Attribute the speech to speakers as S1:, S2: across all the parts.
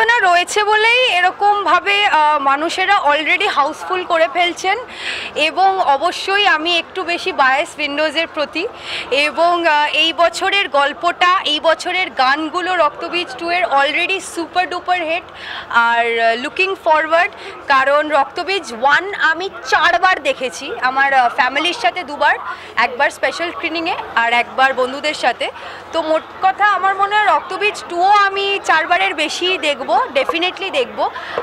S1: উত্তেজনা রয়েছে বলেই এরকমভাবে মানুষেরা অলরেডি হাউসফুল করে ফেলছেন, এবং অবশ্যই আমি একটু বেশি বায়াস উইন্ডোজের প্রতি। এবং এই বছরের গল্পটা, এই বছরের গানগুলো রক্তবীজ 2 এর অলরেডি সুপার ডুপার হিট। আর লুকিং ফরওয়ার্ড, কারণ রক্তবীজ 1 আমি 4 বার দেখেছি, আমার ফ্যামিলির সাথে 2 বার, একবার স্পেশাল স্ক্রিনিংয়ে আর একবার বন্ধুদের সাথে। তো মোট কথা আমার মনে হয় রক্তবীজ 2ও আমি 4 বারের বেশি দেখব, ডেফিনেটলি দেখব।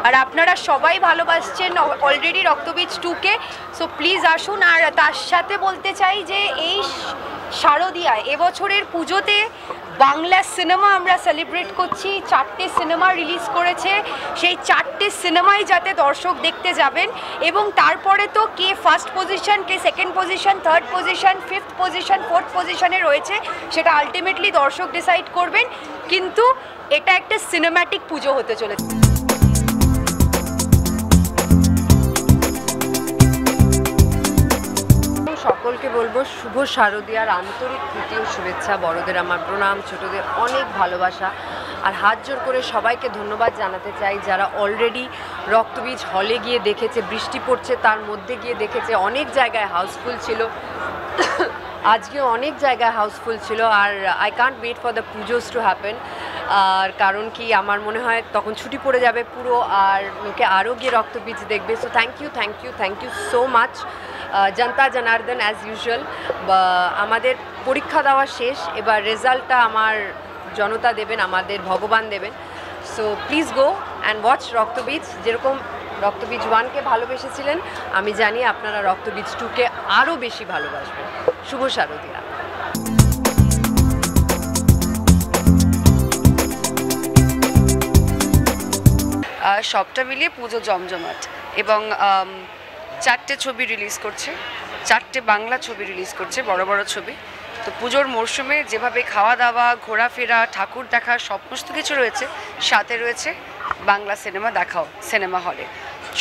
S1: আর আপনারা সবাই ভালোবাসছেন অলরেডি রক্তবীজ 2কে, সো প্লিজ আসুন। আর তার সাথে বলতে চাই যে এই শারদীয়ায় এবছরের পুজোতে বাংলা সিনেমা আমরা সেলিব্রেট করছি। 4টে সিনেমা রিলিজ করেছে, সেই 4টে সিনেমাই যাতে দর্শক দেখতে যাবেন। এবং তারপরে তো কে ফার্স্ট পজিশন, কে second position, third position, fifth position, fourth পজিশনে রয়েছে, সেটা আলটিমেটলি দর্শক ডিসাইড করবেন। কিন্তু এটা একটা সিনেম্যাটিক পুজো হতে চলেছে।
S2: সকলকে বলবো শুভ শারদীয়ার আন্তরিক প্রীতি ও শুভেচ্ছা। বড়দের আমার প্রণাম, ছোটদের অনেক ভালোবাসা। আর হাত জোর করে সবাইকে ধন্যবাদ জানাতে চাই যারা অলরেডি রক্তবীজ হলে গিয়ে দেখেছে, বৃষ্টি পড়ছে তার মধ্যে গিয়ে দেখেছে, অনেক জায়গায় হাউসফুল ছিল, আজকেও অনেক জায়গায় হাউসফুল ছিল। আর I can't wait for the Pujos to happen. আর কারণ কি আমার মনে হয় তখন ছুটি পড়ে যাবে পুরো, আর লোকে আরও গিয়ে রক্তবীজ দেখবে। So thank you so much জনতা জনার্দন। অ্যাজ ইউজুয়াল আমাদের পরীক্ষা দেওয়া শেষ, এবার রেজাল্টটা আমার জনতা দেবেন, আমাদের ভগবান দেবেন। So please go and watch রক্তবীজ। যেরকম রক্তবীজ 1কে ভালোবেসেছিলেন, আমি জানি আপনারা রক্তবীজ 2কে আরও বেশি ভালোবাসবেন। শুভ শারদীয়া।
S3: সবটা মিলিয়ে পুজো জমজমাট, এবং 4টে ছবি রিলিজ করছে, 4টে বাংলা ছবি রিলিজ করছে, বড় বড় ছবি। তো পুজোর মরশুমে যেভাবে খাওয়া দাওয়া, ঘোরাফেরা, ঠাকুর দেখা সমস্ত কিছু রয়েছে, সাথে রয়েছে বাংলা সিনেমা দেখাও সিনেমা হলে।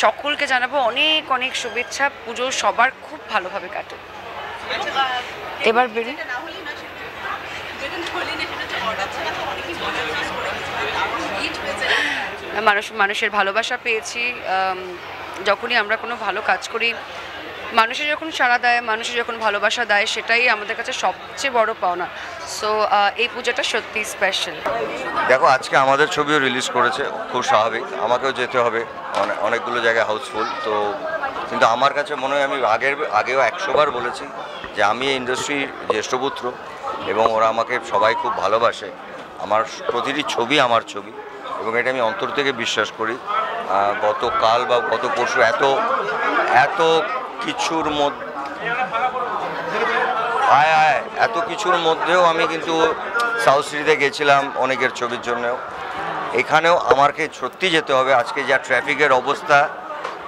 S3: সকলকে জানাবো অনেক অনেক শুভেচ্ছা। পুজো সবার খুব ভালোভাবে কাটুক। এবার বেরিয়ে মানুষের ভালোবাসা পেয়েছি। যখনই আমরা কোনো ভালো কাজ করি, মানুষের যখন সাড়া দেয়, মানুষের যখন ভালোবাসা দেয়, সেটাই আমাদের কাছে সবচেয়ে বড় পাওনা। সো এই পুজোটা সত্যি স্পেশাল।
S4: দেখো, আজকে আমাদের ছবিও রিলিজ করেছে, খুব স্বাভাবিক, আমাকেও যেতে হবে, অনেকগুলো জায়গায় হাউসফুল। তো কিন্তু আমার কাছে মনে হয়, আমি আগেও 100 বার বলেছি যে আমি এই ইন্ডাস্ট্রির জ্যেষ্ঠপুত্র, এবং ওরা আমাকে সবাই খুব ভালোবাসে। আমার প্রতিটি ছবি আমার ছবি, এবং এটা আমি অন্তর থেকে বিশ্বাস করি। গতকাল বা গত পরশু এত কিছুর মধ্যেও আমি কিন্তু সাউথ সিটিতে গেছিলাম অনেকের ছবির জন্যও। এখানেও আমাকে সত্যি যেতে হবে। আজকে যা ট্রাফিকের অবস্থা,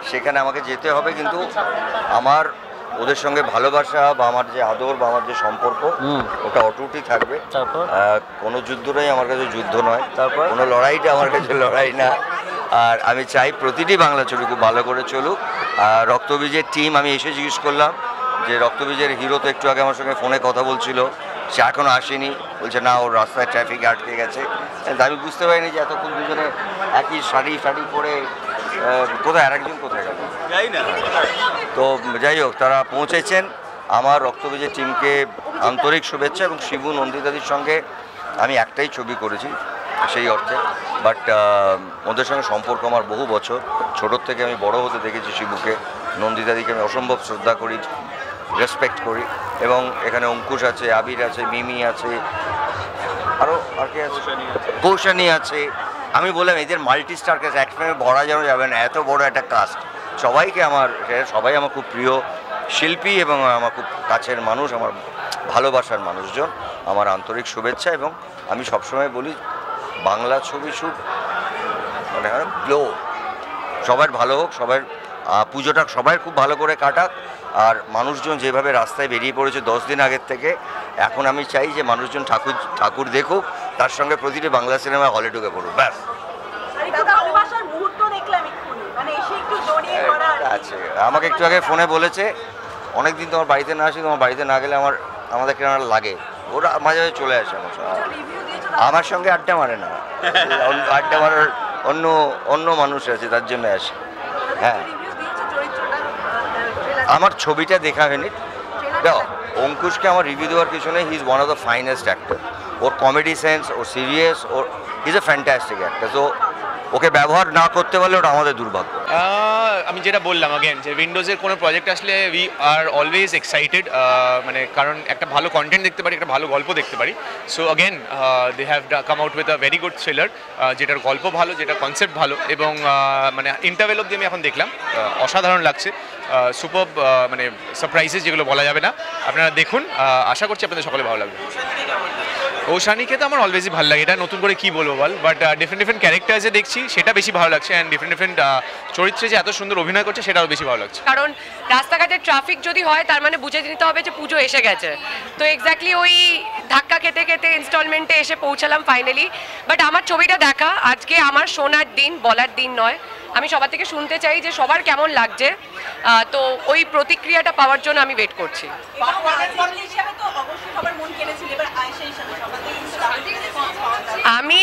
S4: সেখানে আমাকে যেতে হবে, কিন্তু আমার ওদের সঙ্গে ভালোবাসা বা আমার যে আদর বা আমার যে সম্পর্ক, ওটা অটুটই থাকবে। কোনো যুদ্ধটাই আমার কাছে যুদ্ধ নয়, কোনো লড়াইটা আমার কাছে লড়াই না। আর আমি চাই প্রতিটি বাংলা ছবি খুব ভালো করে চলুক। আর রক্তবীজের টিম, আমি এসে জিজ্ঞেস করলাম যে রক্তবীজের হিরো তো একটু আগে আমার সঙ্গে ফোনে কথা বলছিল, সে এখনও আসেনি, বলছে না ওর রাস্তায় ট্রাফিকে আটকে গেছে। আমি বুঝতে পারিনি যে এতক্ষণ দুজনে একই শাড়ি পরে কোথায় আরেকজন কোথায় গেল। তো যাই হোক, তারা পৌঁছেছেন। আমার রক্তবীজের টিমকে আন্তরিক শুভেচ্ছা। এবং শিবু নন্দিতাদির সঙ্গে আমি একটাই ছবি করেছি সেই অর্থে, বাট ওদের সঙ্গে সম্পর্ক আমার বহু বছর, ছোটোর থেকে আমি বড় হতে দেখেছি শিবুকে। নন্দিতাদিকে আমি অসম্ভব শ্রদ্ধা করি, রেসপেক্ট করি। এবং এখানে অঙ্কুশ আছে, আবির আছে, মিমি আছে, আরও আর কে আছে, কৌশানী আছে। আমি বললাম এদের মাল্টি স্টার কাস্ট, একসঙ্গে ভরা যেন যাবে না, এত বড় একটা কাস্ট। সবাই আমার খুব প্রিয় শিল্পী এবং আমার খুব কাছের মানুষ, আমার ভালোবাসার মানুষজন। আমার আন্তরিক শুভেচ্ছা। এবং আমি সবসময় বলি, বাংলা ছবি শুট মানে গ্লো, সবার ভালো হোক, সবার পুজোটা সবাই খুব ভালো করে কাটাক। আর মানুষজন যেভাবে রাস্তায় বেরিয়ে পড়েছে 10 দিন আগের থেকে, এখন আমি চাই যে মানুষজন ঠাকুর দেখুক, তার সঙ্গে প্রতিটি বাংলা সিনেমা হলে ঢুকে পড়ুক, ব্যাস। আছে, আমাকে একটু আগে ফোনে বলেছে, অনেকদিন তোমার বাড়িতে না আসি, তোমার বাড়িতে না গেলে আমাদের কেন লাগে। ওরা মাঝে মাঝে চলে আসে আমার সঙ্গে আড্ডা মারে না, আড্ডা মারার অন্য অন্য মানুষ আছে তার জন্য আসে। হ্যাঁ, আমার ছবিটা দেখা হয়নি। অঙ্কুশকে আমার রিভিউ দেওয়ার কিছু নেই, he is one of the finest actor. Or comedy sense, or serious, or is a fantastic actor. তো ওকে ব্যবহার না করতে পারলে ওটা আমাদের দুর্ভাগ্য।
S5: আমি যেটা বললাম আগেন, যে উইন্ডোজের কোনো প্রজেক্ট আসলে উই আর অলওয়েজ এক্সাইটেড, মানে কারণ একটা ভালো কন্টেন্ট দেখতে পারি, একটা ভালো গল্প দেখতে পারি। So again they have come out with a very good thriller, যেটার গল্প ভালো, যেটা কনসেপ্ট ভালো, এবং মানে ইন্টারভেল অব্দি আমি এখন দেখলাম, অসাধারণ লাগছে। সুপার, মানে সারপ্রাইজেস যেগুলো বলা যাবে না, আপনারা দেখুন, আশা করছি আপনাদের সকলে ভালো লাগবে। ওশানিকে তো আমার অলওয়েজই ভালো লাগে, এটা নতুন করে কি বলবো বল, বাট ডিফারেন্ট ক্যারেক্টার্সে দেখছি সেটা বেশি ভালো লাগছে, অ্যান্ড ডিফারেন্ট চরিত্রে যে এত সুন্দর অভিনয় করছে সেটাও বেশি ভালো লাগছে।
S2: কারণ রাস্তাঘাটে ট্রাফিক যদি হয় তার মানে বুঝে নিতে হবে যে পুজো এসে গেছে। তো এক্স্যাক্টলি ওই ধাক্কা খেতে খেতে ইনস্টলমেন্টে এসে পৌঁছালাম ফাইনালি। বাট আমার ছবিটা দেখা আজকে আমার শোনার দিন, বলার দিন নয়। আমি সবার থেকে শুনতে চাই যে সবার কেমন লাগছে, তো ওই প্রতিক্রিয়াটা পাওয়ার জন্য আমি ওয়েট করছি। আমি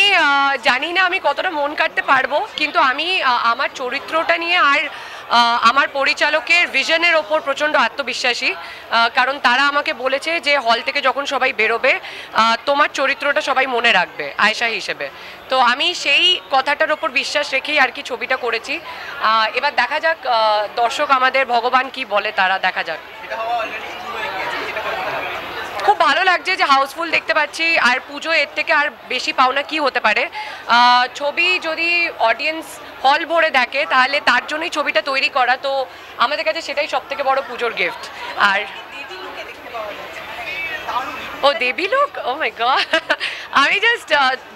S2: জানি না আমি কতটা মন কাটতে পারবো, কিন্তু আমি আমার চরিত্রটা নিয়ে আর আমার পরিচালকের ভিশনের ওপর প্রচণ্ড আত্মবিশ্বাসী, কারণ তারা আমাকে বলেছে যে হল থেকে যখন সবাই বেরোবে তোমার চরিত্রটা সবাই মনে রাখবে আয়েশা হিসেবে। তো আমি সেই কথাটার ওপর বিশ্বাস রেখেই আর কি ছবিটা করেছি। এবার দেখা যাক দর্শক আমাদের ভগবান কি বলে, তারা দেখা যাক। খুব ভালো লাগছে যে হাউসফুল দেখতে পাচ্ছি, আর পুজো এর থেকে আর বেশি পাওনা কি হতে পারে। ছবি যদি অডিয়েন্স হল ভরে দেখে তাহলে তার জন্যই ছবিটা তৈরি করা, তো আমাদের কাছে সেটাই সব থেকে বড় পুজোর গিফট। আর ও দেবী লোক, ও মাই গড, আমি জাস্ট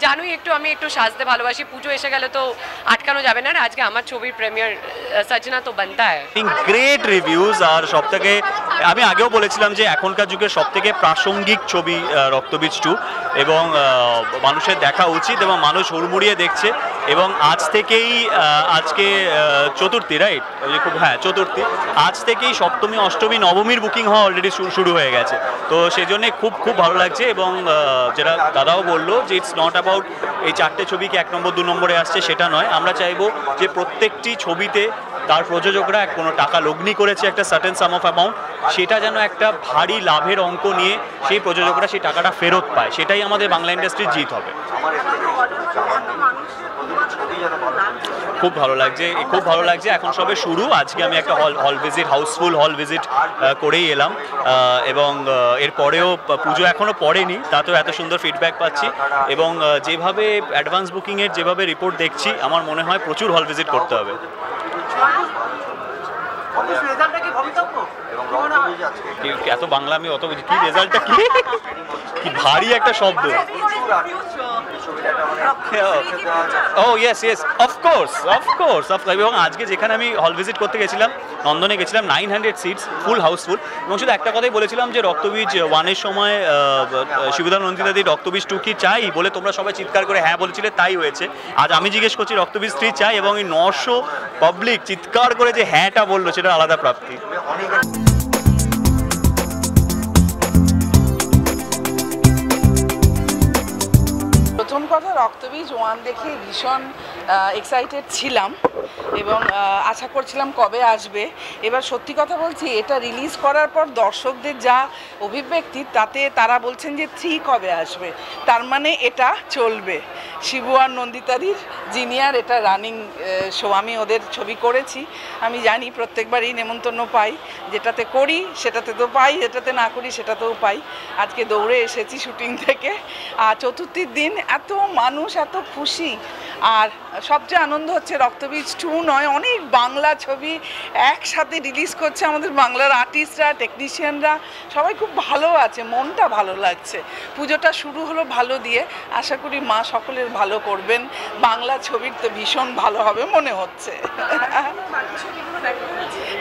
S2: জানুই একটু, আমি একটু সাজতে ভালোবাসি। পুজো এসে গেলে তো আটকানো যাবে না, আজকে আমার ছবির প্রিমিয়ার, সজনা তো বানতা হ্যায়।
S6: গ্রেট রিভিউজ, আর সব থেকে আমি আগেও বলেছিলাম যে এখনকার যুগের সব থেকে প্রাসঙ্গিক ছবি রক্তবীজ 2, এবং মানুষের দেখা উচিত, এবং মানুষ হুড়মুড়িয়ে দেখছে। এবং আজ থেকেই, আজকে চতুর্থী, রাইট? খুব, হ্যাঁ চতুর্থী, আজ থেকেই সপ্তমী, অষ্টমী, নবমীর বুকিং হওয়া অলরেডি শুরু হয়ে গেছে। তো সেই জন্যে খুব খুব ভালো লাগছে। এবং যেটা দাদাও বললো যে ইটস নট অ্যাবাউট এই 4টে ছবি কি 1 নম্বর 2 নম্বরে আসছে সেটা নয়। আমরা চাইবো যে প্রত্যেকটি ছবিতে তার প্রযোজকরা কোনো টাকা লগ্নি করেছে একটা সার্টেন সাম অফ অ্যামাউন্ট, সেটা যেন একটা ভারী লাভের অঙ্ক নিয়ে সেই প্রযোজকরা সেই টাকাটা ফেরত পায়, সেটাই আমাদের বাংলা ইন্ডাস্ট্রির জিত হবে। খুব ভালো লাগছে, খুব ভালো লাগছে। এখন সবে শুরু, আজকে আমি একটা হল ভিজিট, হাউসফুল হল ভিজিট করেই এলাম, এবং এরপরেও পুজো এখনও পড়েনি, তাতেও এত সুন্দর ফিডব্যাক পাচ্ছি। এবং যেভাবে অ্যাডভান্স বুকিংয়ের যেভাবে রিপোর্ট দেখছি, আমার মনে হয় প্রচুর হল ভিজিট করতে হবে। এত বাংলা আমি অত বুঝি, কি রেজাল্টটা কি ভারী একটা শব্দ। ও ইয়েস ইয়েস, অফকোর্স অফকোর্স। এবং আজকে যেখানে আমি হল ভিজিট করতে গেছিলাম, নন্দনে গেছিলাম, 900 সিটস, ফুল হাউসফুল। এবং শুধু একটা কথাই বলেছিলাম যে রক্তবীজ 1-এর সময় শিবুদা নন্দিতাদি রক্তবীজ 2 কি চাই বলে তোমরা সবাই চিৎকার করে হ্যাঁ বলেছিলে, তাই হয়েছে। আজ আমি জিজ্ঞেস করছি রক্তবীজ 3 চাই, এবং এই 900 পাবলিক চিৎকার করে যে হ্যাঁটা বললো, সেটা আলাদা প্রাপ্তি।
S7: প্রথম কথা, রক্তবীজ 1 দেখে ভীষণ এক্সাইটেড ছিলাম, এবং আশা করছিলাম কবে আসবে। এবার সত্যি কথা বলছি, এটা রিলিজ করার পর দর্শকদের যা অভিব্যক্তি, তাতে তারা বলছেন যে 3 কবে আসবে, তার মানে এটা চলবে। শিবু আর নন্দিতাদির জিনিয়ার এটা রানিং শো। আমি ওদের ছবি করেছি, আমি জানি প্রত্যেকবারই নেমন্তন্ন পাই, যেটাতে করি সেটাতে তো পাই, যেটাতে না করি সেটাতেও পাই। আজকে দৌড়ে এসেছি শুটিং থেকে, আর চতুর্থীর দিন এত মানুষ, এত খুশি। আর সবচেয়ে আনন্দ হচ্ছে রক্তবীজ 2 নয়, অনেক বাংলা ছবি একসাথে রিলিজ করছে আমাদের বাংলার আর্টিস্টরা, টেকনিশিয়ানরা, সবাই খুব ভালো আছে, মনটা ভালো লাগছে। পুজোটা শুরু হলো ভালো দিয়ে, আশা করি মা সকলের ভালো করবেন। বাংলা ছবির তো ভীষণ ভালো হবে মনে হচ্ছে।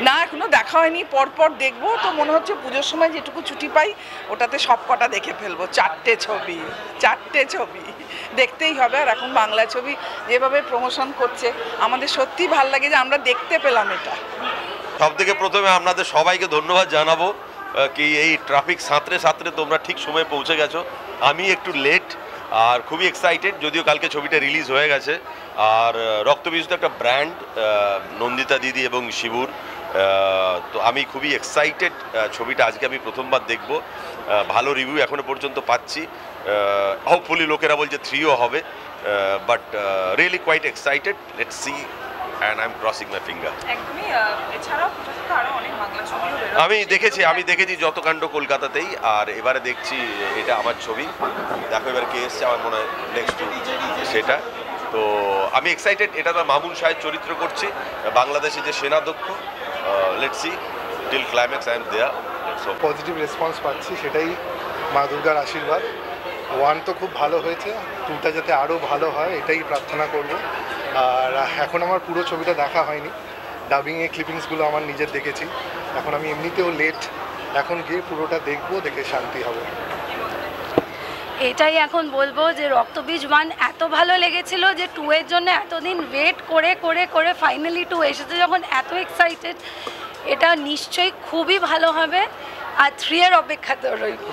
S7: না, এখনো দেখা হয়নি, পরপর দেখবো। তো মনে হচ্ছে পুজোর সময় যেটুকু ছুটি পাই ওটাতে সব কটা দেখে ফেলবো। 4টে ছবি দেখতেই হবে। আর এখন বাংলা ছবি যেভাবে প্রমোশন করছে, আমাদের সত্যি ভালো লাগে যে আমরা দেখতে পেলাম এটা।
S8: সব থেকে প্রথমে আপনাদের সবাইকে ধন্যবাদ জানাবো, কি এই ট্রাফিক সাঁতরে সাঁতরে তোমরা ঠিক সময়ে পৌঁছে গেছো। আমি একটু লেট, আর খুবই এক্সাইটেড, যদিও কালকে ছবিটা রিলিজ হয়ে গেছে। আর রক্তবীজ তো একটা ব্র্যান্ড, নন্দিতা দিদি এবং শিবুর। তো আমি খুবই এক্সাইটেড, ছবিটা আজকে আমি প্রথমবার দেখব। ভালো রিভিউ এখনো পর্যন্ত পাচ্ছি, হোপফুলি লোকেরা বলছে 3ও হবে, but really quite excited. Let's see and I am crossing my finger. আমি দেখেছি যত কাণ্ড কলকাতাতেই, আর এবারে দেখছি এটা আমার ছবি। দেখো এবার কে এসছে, আমার মনে হয় নেক্সট সেটা। তো আমি এক্সাইটেড। এটা তো মামুন সাহেব চরিত্র করছি, বাংলাদেশে যে সেনাধ্যক্ষ। Let's see till climax I am there.
S9: Positive response পাচ্ছি, সেটাই মা দুর্গার আশীর্বাদ। 1 তো খুব ভালো হয়েছে, 2টা যাতে আরও ভালো হয় এটাই প্রার্থনা করব। আর এখন আমার পুরো ছবিটা দেখা হয়নি, ডাবিংয়ে ক্লিপিংসগুলো আমার নিজের দেখেছি। এখন আমি এমনিতেও লেট, এখন গিয়ে পুরোটা দেখবো, দেখে শান্তি হবে।
S1: এটাই এখন বলবো যে রক্তবীজ 1 এত ভালো লেগেছিল যে 2 এর জন্য এতদিন ওয়েট করে করে করে ফাইনালি 2 এসেছে যখন, এত এক্সাইটেড। এটা নিশ্চয়ই খুবই ভালো হবে, আর 3 এর অপেক্ষাতে রইব।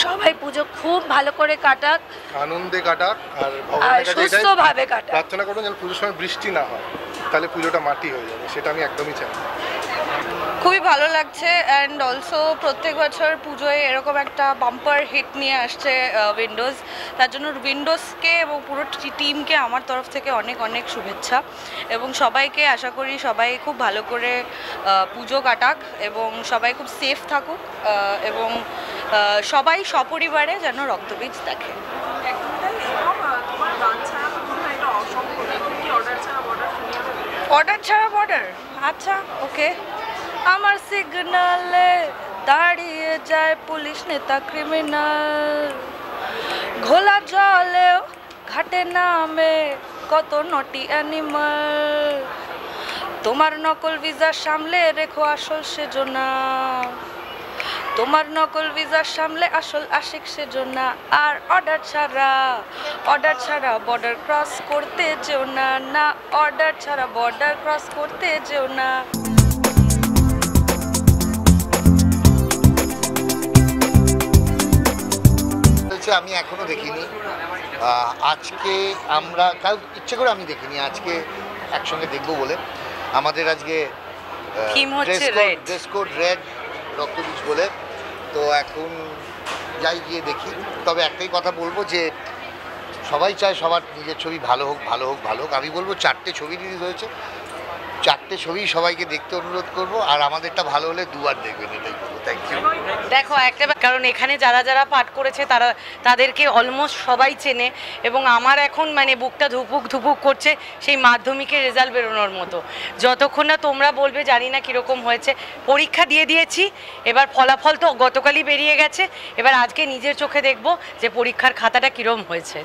S1: সবাই পুজো খুব ভালো করে কাটাক,
S9: আনন্দে কাটাক, আর
S1: আর
S9: ভগবানের কাছে এটাই
S1: সুস্থভাবে কাটাক।
S9: প্রার্থনা করুন যেন পুজোর সময় বৃষ্টি না হয়, তাহলে পুজোটা মাটি হয়ে যাবে, সেটা আমি একদমই চাই না।
S10: খুবই ভালো লাগছে। অ্যান্ড অলসো প্রত্যেক বছর পুজোয় এরকম একটা বাম্পার হিট নিয়ে আসছে উইন্ডোজ, তার জন্য উইন্ডোজকে এবং পুরো টিমকে আমার তরফ থেকে অনেক অনেক শুভেচ্ছা। এবং সবাইকে আশা করি সবাই খুব ভালো করে পুজো কাটাক এবং সবাই খুব সেফ থাকুক, এবং সবাই সপরিবারে যেন রক্তবীজ দেখে। অর্ডার ছাড়া বর্ডার, আচ্ছা ওকে। আমার সিগনালে দাঁড়িয়ে যায় পুলিশ নেতা ক্রিমিনাল, ঘোলা জলেও ঘাটে নামে কত নটি অ্যানিমাল। তোমার নকল ভিসা সামলে রেখো আসল সেজনা, তোমার নকল ভিসা সামলে আসল আশিক সেজনা। আর অর্ডার ছাড়া বর্ডার ক্রস করতে যেও না, না অর্ডার ছাড়া বর্ডার ক্রস করতে যেও না।
S11: আমি এখনো দেখিনি, আজকে আমরা কাল ইচ্ছে করে আমি দেখিনি, আজকে একসঙ্গে দেখবো বলে আমাদের আজকে ড্রেস কোড রেড রক্তবীজ বলে। তো এখন যাই গিয়ে দেখি। তবে একটাই কথা বলবো যে সবাই চায় সবার নিজের ছবি ভালো হোক ভালো হোক ভালো হোক। আমি বলবো 4টে ছবি রিলিজ হয়েছে, 4টে ছবি সবাইকে দেখতে অনুরোধ করব, আর আমাদেরটা ভালো হলে 2বার দেখবেন, এটাই বলবো। Thank you.
S12: দেখো একটা কারণ এখানে যারা যারা পাঠ করেছে তাদেরকে অলমোস্ট সবাই চেনে, এবং আমার এখন মানে বুকটা ধুপুক করছে সেই মাধ্যমিকের রেজাল্ট বেরোনোর মতো। যতক্ষণ না তোমরা বলবে জানি না কীরকম হয়েছে। পরীক্ষা দিয়ে দিয়েছি, এবার ফলাফল তো গতকালই বেরিয়ে গেছে, এবার আজকে নিজের চোখে দেখব যে পরীক্ষার খাতাটা কীরকম হয়েছে।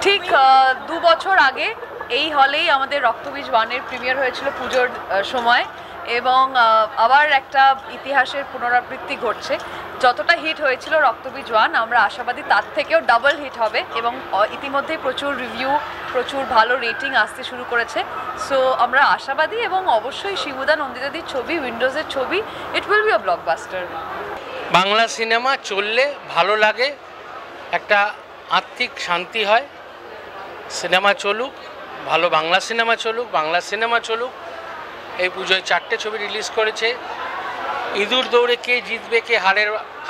S13: ঠিক 2 বছর আগে এই হলেই আমাদের রক্তবীজ 1-এর প্রিমিয়ার হয়েছিল পুজোর সময়, এবং আবার একটা ইতিহাসের পুনরাবৃত্তি ঘটছে। যতটা হিট হয়েছিল রক্তবীজ 1, আমরা আশাবাদী তার থেকেও ডাবল হিট হবে, এবং ইতিমধ্যেই প্রচুর রিভিউ, প্রচুর ভালো রেটিং আসতে শুরু করেছে। সো আমরা আশাবাদী, এবং অবশ্যই শিবুদা নন্দিতাদির ছবি, উইন্ডোজের ছবি, it will be a blockbuster.
S14: Bangla cinema চললে ভালো লাগে, একটা আত্মিক শান্তি হয়। সিনেমা চলুক, ভালো বাংলা সিনেমা চলুক, বাংলা সিনেমা চলুক। এই পুজোয় 4টে ছবি রিলিজ করেছে। ইঁদুর দৌড়ে কে জিতবে কে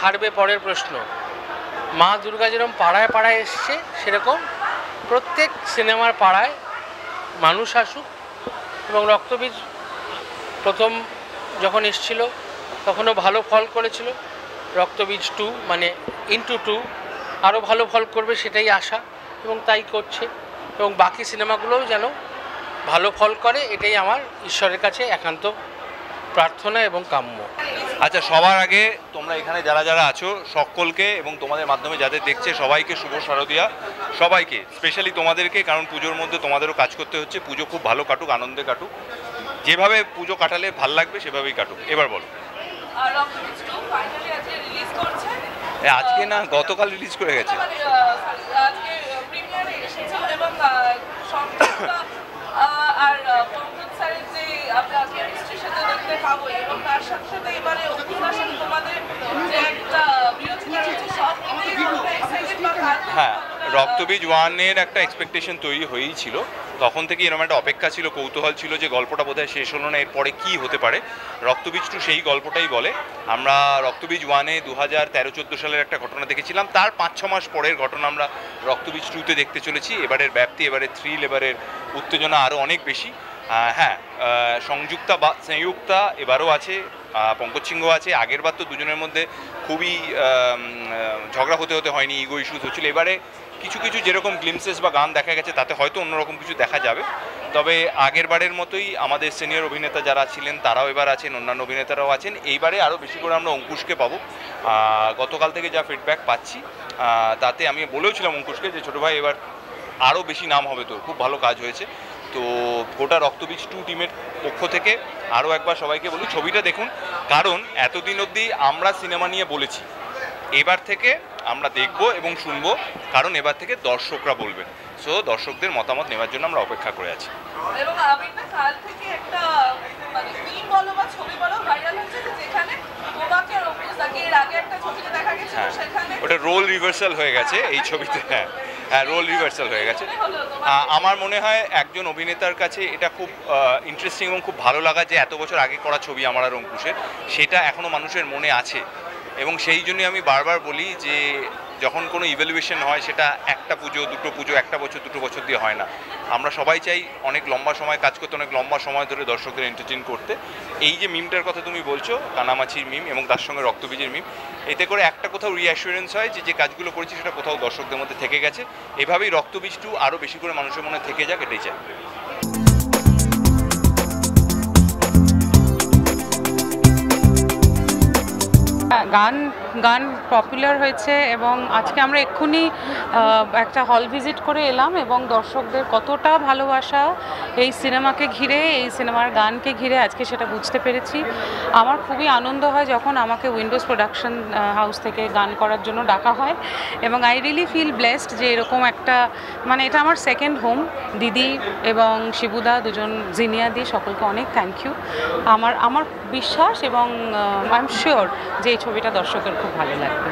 S14: হারবে পরের প্রশ্ন। মা দুর্গা যেরকম পাড়ায় পাড়ায় এসছে, সেরকম প্রত্যেক সিনেমার পাড়ায় মানুষ আসুক। এবং রক্তবীজ প্রথম যখন এসছিল তখনও ভালো ফল করেছিল। রক্তবীজ 2 মানে ইনটু 2 আরও ভালো ফল করবে সেটাই আশা, এবং তাই করছে। এবং বাকি সিনেমাগুলোও যেন ভালো ফল করে, এটাই আমার ঈশ্বরের কাছে একান্ত প্রার্থনা এবং কাম্য।
S15: আচ্ছা, সবার আগে তোমরা এখানে যারা যারা আছো সকলকে এবং তোমাদের মাধ্যমে যাদের দেখছে সবাইকে শুভ শারদিয়া, সবাইকে, স্পেশালি তোমাদেরকে, কারণ পুজোর মধ্যে তোমাদেরও কাজ করতে হচ্ছে। পুজো খুব ভালো কাটুক, আনন্দে কাটুক, যেভাবে পুজো কাটালে ভাল লাগবে সেভাবেই কাটুক। এবার বলো। আজকে না, গতকাল রিলিজ করে গেছে।
S10: আর
S15: রক্তবীজ ওয়ানের একটা এক্সপেকটেশন তৈরি হয়েই ছিল, তখন থেকে এরকম একটা অপেক্ষা ছিল, কৌতূহল ছিল যে গল্পটা বোধহয় শেষ হলো না, এরপরে কী হতে পারে। রক্তবীজ 2 সেই গল্পটাই বলে। আমরা রক্তবীজ 1-এ 2013-14 সালের একটা ঘটনা দেখেছিলাম, তার 5-6 মাস পরের ঘটনা আমরা রক্তবীজ 2-তে দেখতে চলেছি। এবারের ব্যাপ্তি, এবারের থ্রিল, এবারের উত্তেজনা আরও অনেক বেশি। হ্যাঁ, সংযুক্তা এবারও আছে, পঙ্কজ সিংহ আছে। আগেরবার তো দুজনের মধ্যে খুবই ঝগড়া হতে হয়নি, ইগো ইস্যুস হচ্ছিল। এবারে কিছু কিছু যেরকম গ্লিমসেস বা গান দেখা গেছে তাতে হয়তো অন্যরকম কিছু দেখা যাবে। তবে আগের বারের মতোই আমাদের সিনিয়র অভিনেতা যারা ছিলেন তারাও এবার আছেন, অন্যান্য অভিনেতারাও আছেন। এইবারে আরও বেশি করে আমরা অঙ্কুশকে পাবো। গতকাল থেকে যা ফিডব্যাক পাচ্ছি তাতে আমি বলেওছিলাম অঙ্কুশকে যে ছোটো ভাই এবার আরও বেশি নাম হবে, তোর খুব ভালো কাজ হয়েছে। তো গোটা রক্তবীজ 2 টিমের পক্ষ থেকে আরও একবার সবাইকে বলি ছবিটা দেখুন, কারণ এতদিন অবধি আমরা সিনেমা নিয়ে বলেছি, এবার থেকে আমরা দেখব এবং শুনবো, কারণ এবার থেকে দর্শকরা বলবেন। সো দর্শকদের মতামত নেওয়ার জন্য আমরা অপেক্ষা করে আছি।
S13: এবং আমি না কাল থেকে একটা মানে মিম বলো বা ছবি বলো ভাইরাল হচ্ছে যেখানে তোমাকে আর অঙ্কুশদাকে এর আগে একটা ছবিতে দেখা গেছে, সেখানে
S15: ওটা রোল রিভার্সাল হয়ে গেছে এই ছবিতে। হ্যাঁ, রোল রিভার্সাল হয়ে গেছে। আমার মনে হয় একজন অভিনেতার কাছে এটা খুব ইন্টারেস্টিং এবং খুব ভালো লাগা যে এত বছর আগে করা ছবি আমার আর অঙ্কুশের, সেটা এখনও মানুষের মনে আছে। এবং সেই জন্যই আমি বারবার বলি যে যখন কোনো ইভ্যালুয়েশন হয় সেটা একটা পুজো, দুটো পুজো, একটা বছর, দুটো বছর দিয়ে হয় না। আমরা সবাই চাই অনেক লম্বা সময় কাজ করতে, অনেক লম্বা সময় ধরে দর্শকদের এন্টারটেইন করতে। এই যে মিমটার কথা তুমি বলছো, কানামাছির মিম এবং তার সঙ্গে রক্তবীজের মিম, এতে করে একটা কোথাও রিঅ্যাসুরেন্স হয় যে কাজগুলো করেছি সেটা কোথাও দর্শকদের মধ্যে থেকে গেছে। এভাবেই রক্তবীজ 2 আরও বেশি করে মানুষের মনে থেকে যাক, এটাই চাই।
S16: গান পপুলার হয়েছে এবং আজকে আমরা এক্ষুনি একটা হল ভিজিট করে এলাম এবং দর্শকদের কতটা ভালোবাসা এই সিনেমাকে ঘিরে, এই সিনেমার গানকে ঘিরে আজকে সেটা বুঝতে পেরেছি। আমার খুবই আনন্দ হয় যখন আমাকে উইন্ডোজ প্রোডাকশন হাউস থেকে গান করার জন্য ডাকা হয় এবং আই রিয়েলি ফিল ব্লেসড যে এরকম একটা, মানে এটা আমার সেকেন্ড হোম। দিদি এবং শিবুদা দুজন, জিনিয়াদি, সকলকে অনেক থ্যাংক ইউ। আমার বিশ্বাস এবং আই এম শিওর যে এই ছবিটা দর্শকের খুব ভালো লাগবে।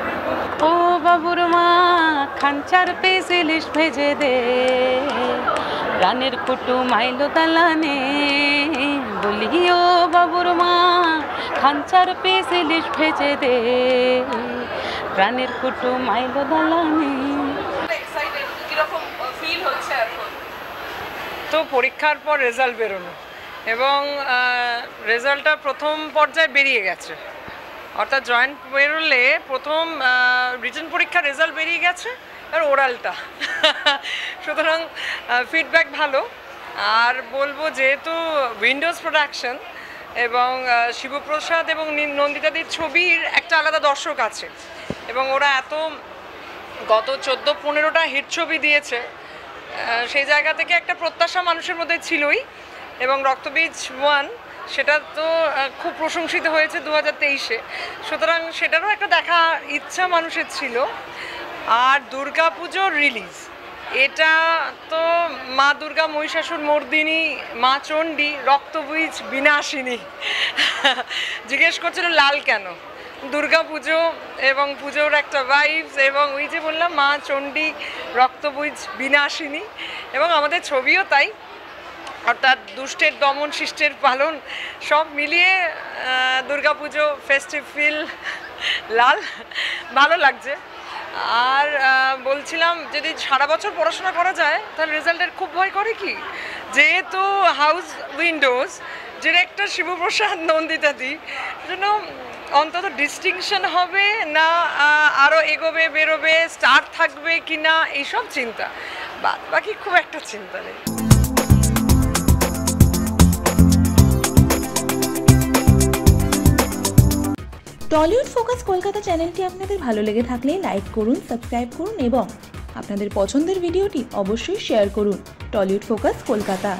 S16: ও বাবুর মা খাঞ্চার পেজে লিস্ট ভেজে দে, রানের কুটুম আইলো দালানে, বলি ও বাবুর মা খাঞ্চার পেজে লিস্ট ভেজে দে, রানের কুটুম আইলো দালানে।
S13: কিরকম ফিল হচ্ছে এখন?
S17: তো পরীক্ষার পর রেজাল্ট বেরোনো এবং রেজাল্টটা প্রথম পর্যায়ে বেরিয়ে গেছে, অর্থাৎ জয়েন্ট বেরোলে প্রথম রিটেন পরীক্ষার রেজাল্ট বেরিয়ে গেছে আর ওরালটা। সুতরাং ফিডব্যাক ভালো। আর বলবো যেহেতু উইন্ডোজ প্রোডাকশন এবং শিবপ্রসাদ এবং নন্দিতাদির ছবির একটা আলাদা দর্শক আছে এবং ওরা এত গত 14-15টা হিট ছবি দিয়েছে, সেই জায়গা থেকে একটা প্রত্যাশা মানুষের মধ্যে ছিলই। এবং রক্তবীজ 1 সেটা তো খুব প্রশংসিত হয়েছে 2023-এ, সুতরাং সেটারও একটা দেখা ইচ্ছা মানুষের ছিল। আর দুর্গাপুজোর রিলিজ, এটা তো মা দুর্গা, মহিষাসুর মর্দিনী, মা চণ্ডী, রক্তবীজ বিনাশিনী। জিজ্ঞেস করছিল লাল কেন? দুর্গাপুজো এবং পুজোর একটা ভাইবস এবং ওই যে বললাম মা চণ্ডী, রক্তবীজ বিনাশিনী, এবং আমাদের ছবিও তাই, অর্থাৎ দুষ্টের দমন, শিষ্টের পালন, সব মিলিয়ে দুর্গাপুজো ফেস্টিভ ফিল, লাল, ভালো লাগছে। আর বলছিলাম যদি সারা বছর পড়াশোনা করা যায় তাহলে রেজাল্টের খুব ভয় করে কি, যেহেতু হাউস উইন্ডোজ, ডিরেক্টর শিবপ্রসাদ, নন্দিতাদি, জন্য অন্তত ডিস্টিংশন হবে না, আরও এগোবে, বেরোবে, স্টার থাকবে কি না, এইসব চিন্তা। বাকি খুব একটা চিন্তা নেই।
S18: টলিউড ফোকাস কলকাতা চ্যানেলটি আপনাদের ভালো লেগে থাকলে লাইক করুন, সাবস্ক্রাইব করুন এবং আপনাদের পছন্দের ভিডিওটি অবশ্যই শেয়ার করুন। Tollywood focus Kolkata.